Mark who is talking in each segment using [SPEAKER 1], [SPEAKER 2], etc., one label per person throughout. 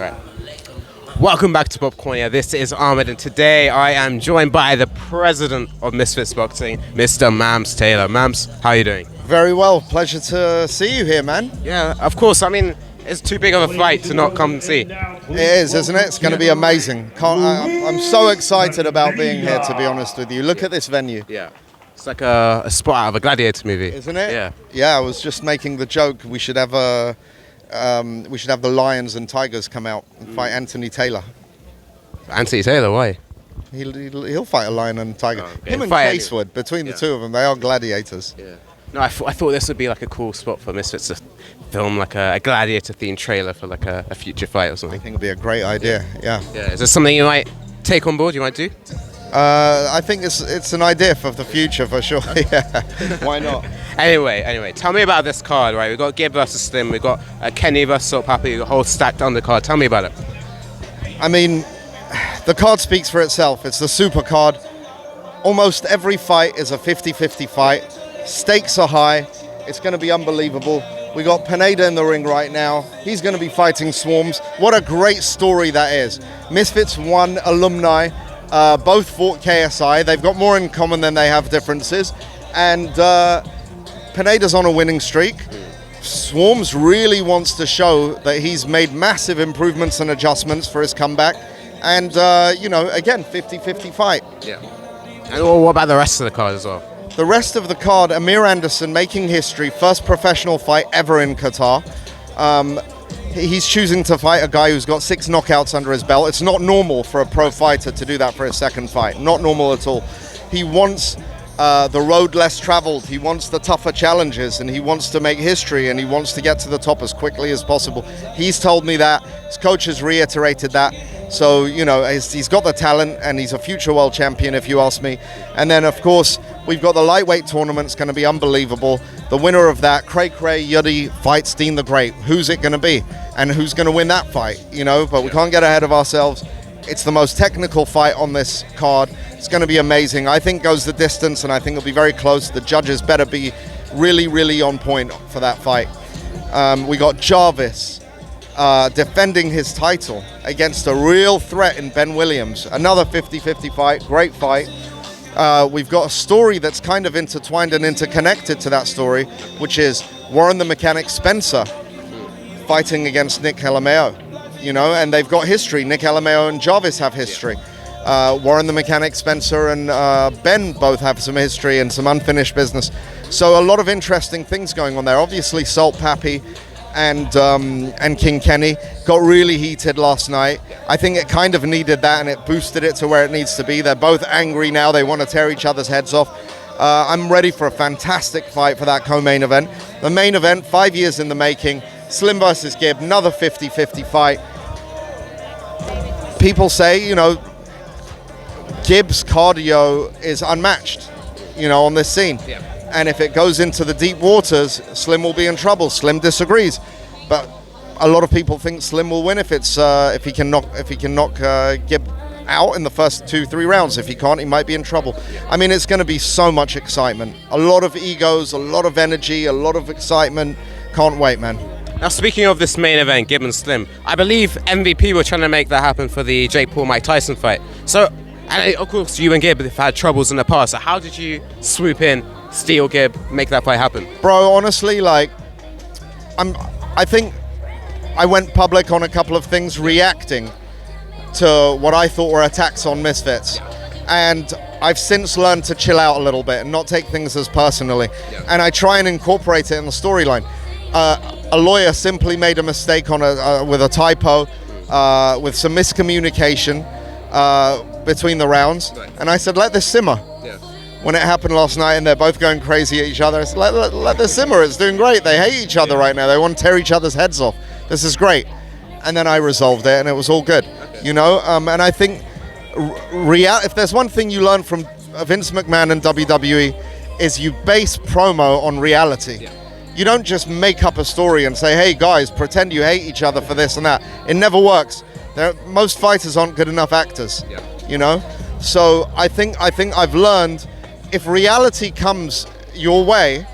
[SPEAKER 1] Alright. Welcome back to Popcornia. This is Ahmed, and today I am joined by the president of Misfits Boxing, Mr. Mams Taylor. Mams, how are you doing?
[SPEAKER 2] Very well. Pleasure to see you here, man.
[SPEAKER 1] Yeah, of course. I mean, it's too big of a fight to not come and see.
[SPEAKER 2] It is, isn't it? It's going to be amazing. I'm so excited about being here, to be honest with you. Look at this venue.
[SPEAKER 1] Yeah. It's like a spot out of a Gladiator movie.
[SPEAKER 2] Isn't it?
[SPEAKER 1] Yeah.
[SPEAKER 2] Yeah, I was just making the joke. We should have the lions and tigers come out and fight Anthony Taylor.
[SPEAKER 1] Anthony Taylor, why?
[SPEAKER 2] He'll fight a lion and a tiger.
[SPEAKER 1] Oh, okay.
[SPEAKER 2] Him and
[SPEAKER 1] Fight
[SPEAKER 2] Case would. Between the two of them, they are gladiators.
[SPEAKER 1] Yeah. No, I thought this would be like a cool spot for Misfits to film like a Gladiator-themed trailer for like a future fight or
[SPEAKER 2] I
[SPEAKER 1] something.
[SPEAKER 2] think it'd be a great idea. Yeah.
[SPEAKER 1] Yeah. Is there something you might take on board? You might do?
[SPEAKER 2] I think it's an idea for the future for sure. Yeah. Why not?
[SPEAKER 1] Anyway, tell me about this card, right? We've got Gib versus Slim, we've got Kenny versus Salt Papi, a whole stacked undercard. Tell me about it.
[SPEAKER 2] I mean, the card speaks for itself. It's the super card. Almost every fight is a 50-50 fight. Stakes are high. It's going to be unbelievable. We got Pineda in the ring right now. He's going to be fighting Swarms. What a great story that is. Misfits 1 alumni. Both fought KSI. They've got more in common than they have differences. And Pineda's on a winning streak. Swarms really wants to show that he's made massive improvements and adjustments for his comeback. And, again, 50-50 fight.
[SPEAKER 1] Yeah. And what about the rest of the card as well?
[SPEAKER 2] The rest of the card, Amir Anderson making history, first professional fight ever in Qatar. He's choosing to fight a guy who's got 6 knockouts under his belt. It's not normal for a pro fighter to do that for his second fight. Not normal at all. He wants the road less traveled. He wants the tougher challenges, and he wants to make history, and he wants to get to the top as quickly as possible. He's told me that. His coach has reiterated that. So, he's got the talent, and he's a future world champion, if you ask me. And then, of course, we've got the lightweight tournament. It's going to be unbelievable. The winner of that, Cray Yudi, fights Dean the Great. Who's it going to be? And who's going to win that fight? But we can't get ahead of ourselves. It's the most technical fight on this card. It's going to be amazing. I think goes the distance, and I think it'll be very close. The judges better be really, really on point for that fight. We got Jarvis defending his title against a real threat in Ben Williams. Another 50-50 fight, great fight. We've got a story that's kind of intertwined and interconnected to that story, which is Warren the Mechanic Spencer fighting against Nick Calameo, and they've got history. Nick Calameo and Jarvis have history. Warren the Mechanic Spencer and Ben both have some history and some unfinished business. So a lot of interesting things going on there. Obviously, Salt Papi and King Kenny got really heated last night. I think it kind of needed that, and it boosted it to where it needs to be. They're both angry now. They want to tear each other's heads off. I'm ready for a fantastic fight for that co-main event. The main event, 5 years in the making. Slim versus Gib, another 50-50 fight. People say, Gib's cardio is unmatched, on this scene. Yeah. And if it goes into the deep waters, Slim will be in trouble. Slim disagrees, but a lot of people think Slim will win if he can knock Gib out in the first 2-3 rounds. If he can't, he might be in trouble. I mean, it's going to be so much excitement, a lot of egos, a lot of energy, a lot of excitement. Can't wait, man.
[SPEAKER 1] Now, speaking of this main event, Gib and Slim, I believe MVP were trying to make that happen for the Jake Paul-Mike Tyson fight. So, and of course, you and Gib have had troubles in the past. So how did you swoop in, steal Gib, make that fight happen?
[SPEAKER 2] Bro, honestly, I think I went public on a couple of things reacting to what I thought were attacks on Misfits. And I've since learned to chill out a little bit and not take things as personally. Yeah. And I try and incorporate it in the storyline. A lawyer simply made a mistake with a typo, with some miscommunication between the rounds. Right. And I said, let this simmer. Yeah. When it happened last night and they're both going crazy at each other, I said, let this simmer. It's doing great. They hate each other right now. They want to tear each other's heads off. This is great. And then I resolved it, and it was all good. Okay. And I think if there's one thing you learn from Vince McMahon and WWE is you base promo on reality. Yeah. You don't just make up a story and say, hey guys, pretend you hate each other for this and that. It never works. Most fighters aren't good enough actors. Yeah. So I think I've learned, if reality comes your way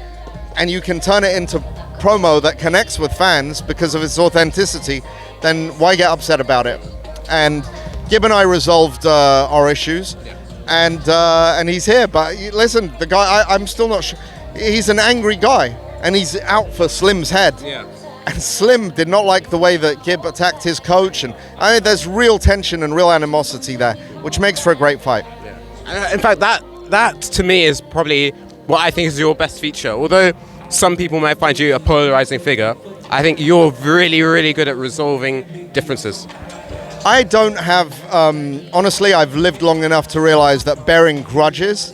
[SPEAKER 2] and you can turn it into promo that connects with fans because of its authenticity, then why get upset about it? And Gib and I resolved our issues, and he's here. But listen, the guy, I'm still not sure. He's an angry guy, and he's out for Slim's head.
[SPEAKER 1] Yeah.
[SPEAKER 2] And Slim did not like the way that Gib attacked his coach, and I mean, there's real tension and real animosity there, which makes for a great fight.
[SPEAKER 1] Yeah. In fact, that to me is probably what I think is your best feature. Although some people might find you a polarizing figure, I think you're really, really good at resolving differences.
[SPEAKER 2] I don't have, honestly, I've lived long enough to realize that bearing grudges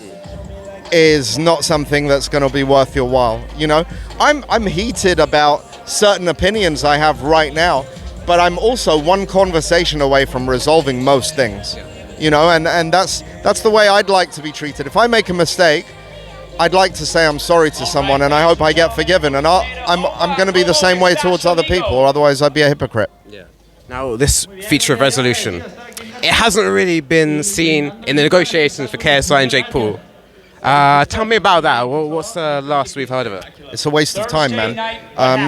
[SPEAKER 2] is not something that's going to be worth your while. You know, I'm heated about certain opinions I have right now, but I'm also one conversation away from resolving most things. You know, and that's the way I'd like to be treated. If I make a mistake, I'd like to say I'm sorry to someone, and I hope I get forgiven. And I'm going to be the same way towards other people, or otherwise I'd be a hypocrite.
[SPEAKER 1] Yeah. Now, this feature of resolution, it hasn't really been seen in the negotiations for KSI and Jake Paul. Tell me about that. What's the last we've heard of it?
[SPEAKER 2] It's a waste of time, man.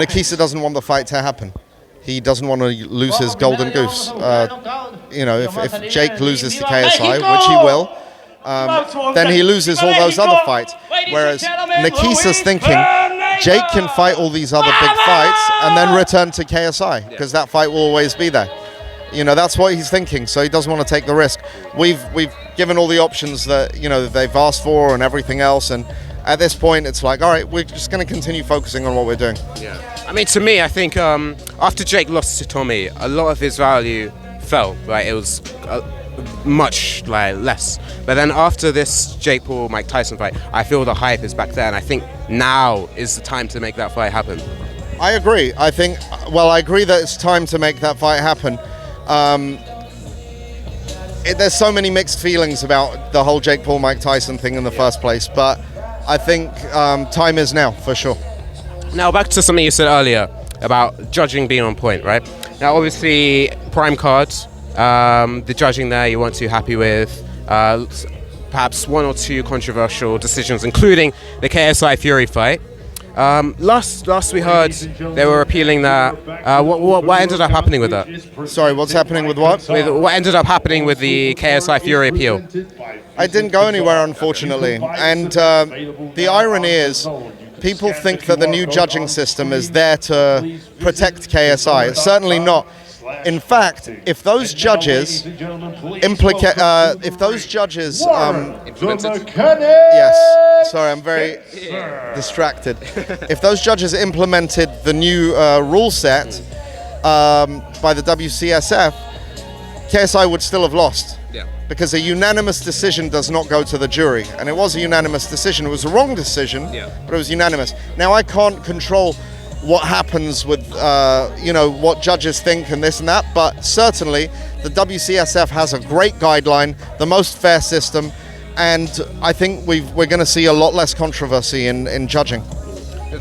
[SPEAKER 2] Nikisa doesn't want the fight to happen. He doesn't want to lose his golden goose. You know, if Jake loses to KSI, which he will, then he loses all those other fights. Whereas Nikisa's thinking, Jake can fight all these other big fights and then return to KSI, because that fight will always be there. You know, that's what he's thinking, so he doesn't want to take the risk. We've given all the options that, you know, that they've asked for and everything else, and at this point it's like, all right, we're just going to continue focusing on what we're doing.
[SPEAKER 1] Yeah. I mean, to me, I think after Jake lost to Tommy, a lot of his value fell, right? It was much less. But then after this Jake Paul Mike Tyson fight, I feel the hype is back there, and I think now is the time to make that fight happen.
[SPEAKER 2] I agree. I agree that it's time to make that fight happen. There's so many mixed feelings about the whole Jake Paul Mike Tyson thing in the first place, but I think time is now, for sure.
[SPEAKER 1] Now back to something you said earlier about judging being on point, right? Now obviously prime cards, the judging there you weren't too happy with, perhaps one or two controversial decisions, including the KSI Fury fight. Last we heard, they were appealing that. What ended up happening with that?
[SPEAKER 2] Sorry, what's happening with what?
[SPEAKER 1] What ended up happening with the KSI Fury appeal?
[SPEAKER 2] I didn't go anywhere, unfortunately. And the irony is, people think that the new judging system is there to protect KSI. It's certainly not. In fact, if those judges implemented, yes, sorry, I'm very distracted. If those judges implemented the new rule set by the WCSF, KSI would still have lost.
[SPEAKER 1] Yeah.
[SPEAKER 2] Because a unanimous decision does not go to the jury, and it was a unanimous decision. It was a wrong decision, but it was unanimous. Now I can't control what happens with, you know, what judges think and this and that, but certainly the WCSF has a great guideline, the most fair system, and I think we're going to see a lot less controversy in judging.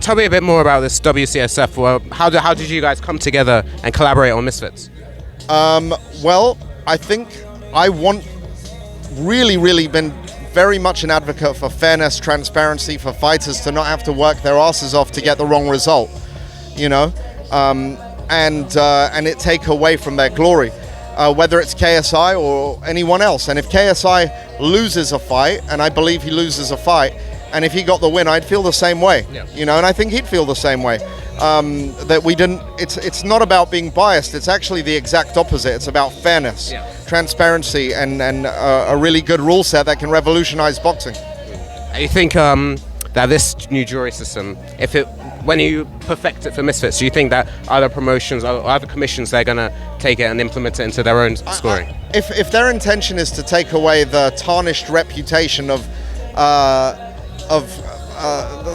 [SPEAKER 1] Tell me a bit more about this WCSF. Well, how did you guys come together and collaborate on Misfits?
[SPEAKER 2] Well, I think I really been very much an advocate for fairness, transparency, for fighters to not have to work their asses off to get the wrong result, you know, and it take away from their glory, whether it's KSI or anyone else. And if KSI loses a fight, and I believe he loses a fight, and if he got the win, I'd feel the same way, you know, and I think he'd feel the same way. That we didn't. It's not about being biased. It's actually the exact opposite. It's about fairness, transparency, and a really good rule set that can revolutionize boxing.
[SPEAKER 1] You think that this new jury system, when you perfect it for Misfits, do you think that other promotions or other commissions, they're going to take it and implement it into their own scoring?
[SPEAKER 2] If their intention is to take away the tarnished reputation of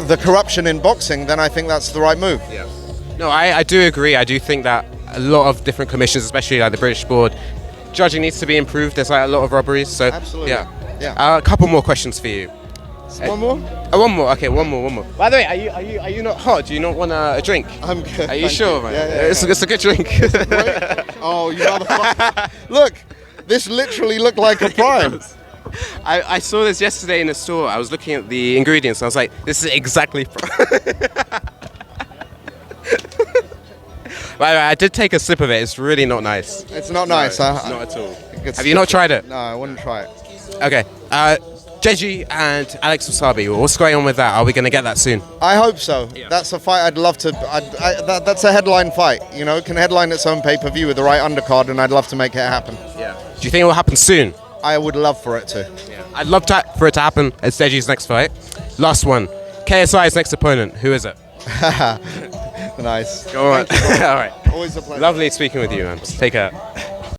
[SPEAKER 2] the corruption in boxing, then I think that's the right move.
[SPEAKER 1] Yeah. No, I do agree. I do think that a lot of different commissions, especially like the British board, judging needs to be improved. There's like a lot of robberies. So
[SPEAKER 2] absolutely.
[SPEAKER 1] Yeah. A couple more questions for you.
[SPEAKER 2] One more?
[SPEAKER 1] One more. Okay, one more. By the way, are you not hot? Do you not want a drink?
[SPEAKER 2] I'm good.
[SPEAKER 1] Are you sure, man?
[SPEAKER 2] Yeah.
[SPEAKER 1] It's a good drink.
[SPEAKER 2] Oh, you motherfucker! Look, this literally looked like a prime.
[SPEAKER 1] I saw this yesterday in the store. I was looking at the ingredients and I was like, this is exactly By the way, I did take a sip of it. It's really not nice.
[SPEAKER 2] It's not nice, huh?
[SPEAKER 1] Not at all.
[SPEAKER 2] It's
[SPEAKER 1] Have you not tried it?
[SPEAKER 2] No, I wouldn't try it.
[SPEAKER 1] Okay. Jeji and Alex Wasabi, what's going on with that? Are we going to get that soon?
[SPEAKER 2] I hope so. That's a fight I'd love to. That's a headline fight. You know, it can headline its own pay-per-view with the right undercard, and I'd love to make it happen.
[SPEAKER 1] Yeah. Do you think it will happen soon?
[SPEAKER 2] I would love for it to.
[SPEAKER 1] Yeah. I'd love for it to happen. It's Deji's next fight. Last one. KSI's next opponent. Who is it?
[SPEAKER 2] Nice.
[SPEAKER 1] Go on. All right.
[SPEAKER 2] Always a pleasure.
[SPEAKER 1] Lovely speaking with you, man. Take care.